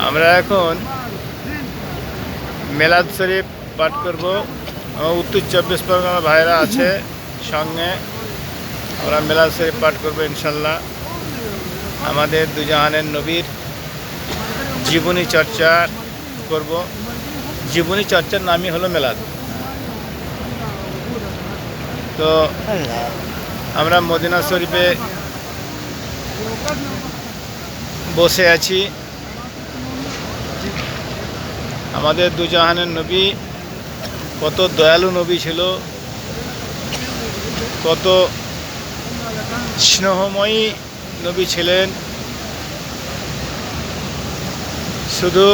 আমরা এখন মিলাদ শরীফ পাঠ করব। আমার উত্তর 24 পরগনা ভাইরা আছে সঙ্গে, আমরা মিলাদ শরীফ পাঠ করব ইনশাল্লাহ। আমাদের দুজাহানের নবীর জীবনী চর্চা করব। জীবনী চর্চার নামই হলো মিলাদ। তো আমরা মদিনা শরীফে বসে আছি। আমাদের দুজাহানের নবী কত দয়ালু নবী ছিল, কত স্নেহময়ী নবী ছিলেন। শুধু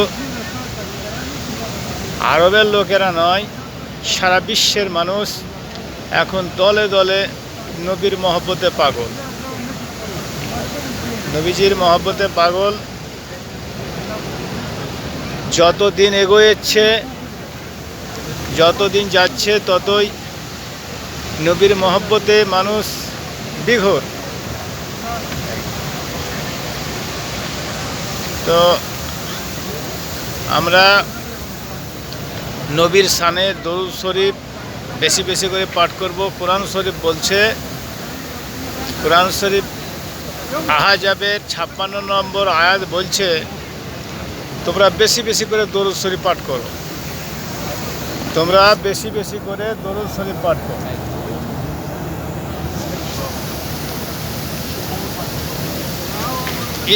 আরবের লোকেরা নয়, সারা বিশ্বের মানুষ এখন দলে দলে নবীর মহব্বতে পাগল, নবীজির মহব্বতে পাগল। যত দিন এগোচ্ছে, যত দিন যাচ্ছে, ততই নবীর মহব্বতে মানুষ বিঘোর। তো আমরা নবীর শানে দরুদ শরীফ বেশি বেশি করে পাঠ করব। কোরআন শরীফ বলছে, কোরআন শরীফ আহজাবের 56 নম্বর আয়াত বলছে, তোমরা বেশি বেশি করে দরুদ শরীফ পাঠ করো। তোমরা বেশি বেশি করে দরুদ শরীফ পাঠ করো।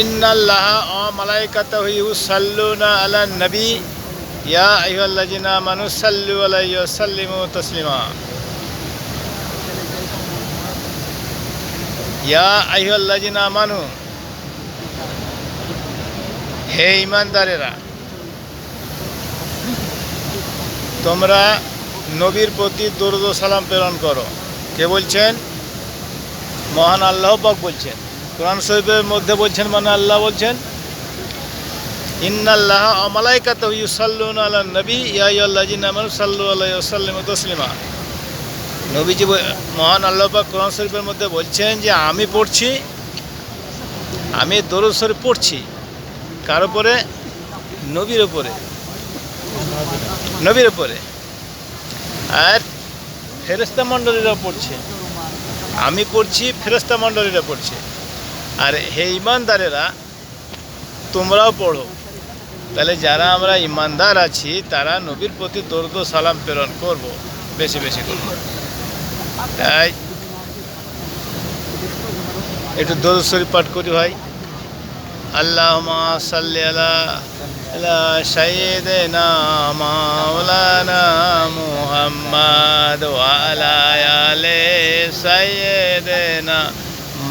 ইন্নাল্লাহা ওয়া মালাইকাতাহু ইউসাল্লুনা আলান নবী ইয়া আইয়ুহাল্লাযিনা আমানু সাল্লু আলাইহি ওয়া সাল্লিমু তাসলিমা। ইয়া আইয়ুহাল্লাযিনা আমানু, হে ঈমানদারেরা, তোমরা নবীর প্রতি দরুদ ও সালাম প্রেরণ করো। কে বলছেন? মহান আল্লাহ পাক বলছেন। কোরআন শরীফের মধ্যে বলছেন, মানে আল্লাহ বলছেন, ইন্নাল্লাহা ওয়া মালাইকাতাহু ইউসাল্লুনা আলান নবী ইয়া আইয়ুহাল্লাযিনা আমানু সাল্লু আলাইহি ওয়া সাল্লিমু তাসলিমা। নবীজি মহান আল্লাহ পাক কোরআন শরীফের মধ্যে বলছেন যে আমি পড়ছি, আমি দরুদ শরীফ পড়ছি। কার উপরে? নবীর উপরে, নবীর উপরে। আর ফেরেশতা মণ্ডলীরা পড়ছে, আমি পড়ছি, ফেরেশতা মণ্ডলীরা পড়ছে। আর হে ঈমানদারেরা, তোমরাও পড়ো। তাহলে যারা আমরা ঈমানদার আছি তারা নবীর প্রতি দরুদ ও সালাম প্রেরণ করব, বেশি বেশি করব। তাই একটু দরুদ শরীফ পাঠ করি ভাই। আল্লাহুম্মা সাল্লি আলা সাইয়্যিদিনা মাওলানা মুহাম্মদ ওয়া আলা আলি সাইয়্যিদিনা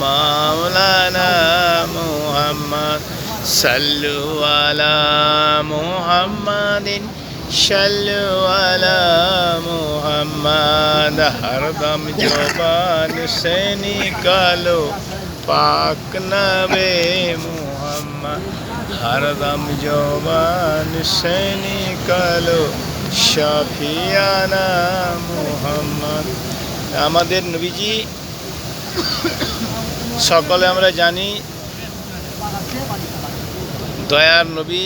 মাওলানা মুহাম্মদ সাল্লু আলা মুহাম্মাদিন সাল্লু আলা মুহাম্মদ। হরদম জবান সে নিকালো পাক নবে মুহাম্মদ, হরদম জবান সে নিকালো শাফিয়ানা মুহাম্মদ। আমাদের নবীজি সকলে আমরা জানি দয়ার নবী,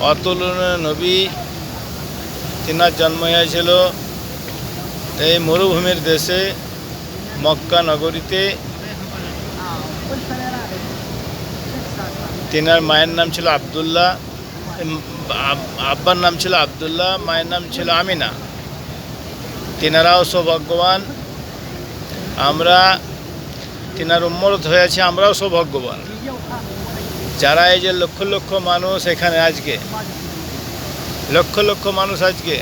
অতুলনীয় নবী। তিনার জন্ম হয়েছিল এই মরুভূমির দেশে মক্কা নগরীতে। তিনার মায়ের নাম ছিল আব্দুল্লাহ, আব্বার নাম ছিল আব্দুল্লাহ, মায়ের নাম ছিল আমিনা। তিনারাও সৌভাগ্যবান। আমরা তিনার উম্মত হয়েছে, আমরাও সৌভাগ্যবান। যারা এই যে লক্ষ লক্ষ মানুষ এখানে আজকে, লক্ষ লক্ষ মানুষ আজকে,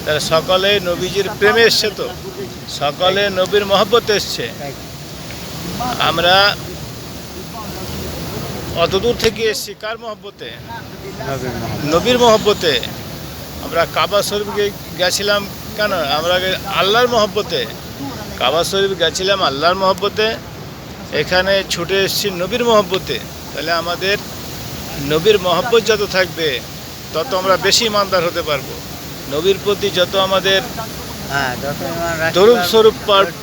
তারা সকলে নবীজির প্রেমে এসছে। তো সকলে নবীর মহব্বতে এসছে। আমরা অত দূর থেকে এসছি কার মহব্বতে? নবীর মহব্বতে। আমরা কাবা শরীফ গেছিলাম কেন? আমরা আল্লাহর মহব্বতে। কাবা শরীফ গেছিলাম আল্লাহর মহব্বতে, এখানে ছুটে এসছি নবীর মহব্বতে। তাহলে আমাদের নবীর মহব্বত যত থাকবে তত আমরা বেশি ইমানদার হতে পারবো। নবীর প্রতি যত আমাদের দরুদ স্বরূপ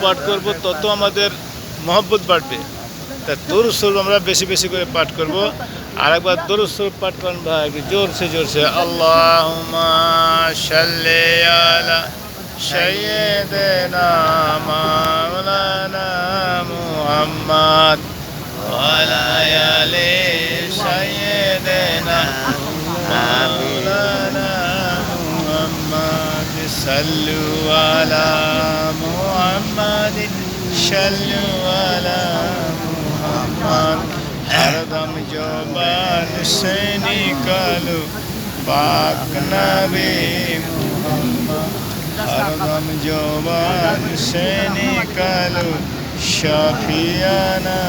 পাঠ করব তত আমাদের মহব্বত বাড়বে। তা দরুদ শরীফ আমরা বেশি বেশি করে পাঠ করব। আর একবার দরুদ শরীফ পাঠ করেন ভাই, জোরসে জোরসে। আল্লাহুম্মা সাল্লি আলা সাইয়্যিদিনা মাওলানা মুহাম্মদ ওয়া আলা আলি সাইয়্যিদিনা মাওলানা মুহাম্মদ সাল্লু আলা মুহাম্মদ সাল্লু আলা মুহাম্মদ। हरदम जुबान से निकालो पाक नबी मुहम्मद, हरदम जुबान से निकालो शफियाना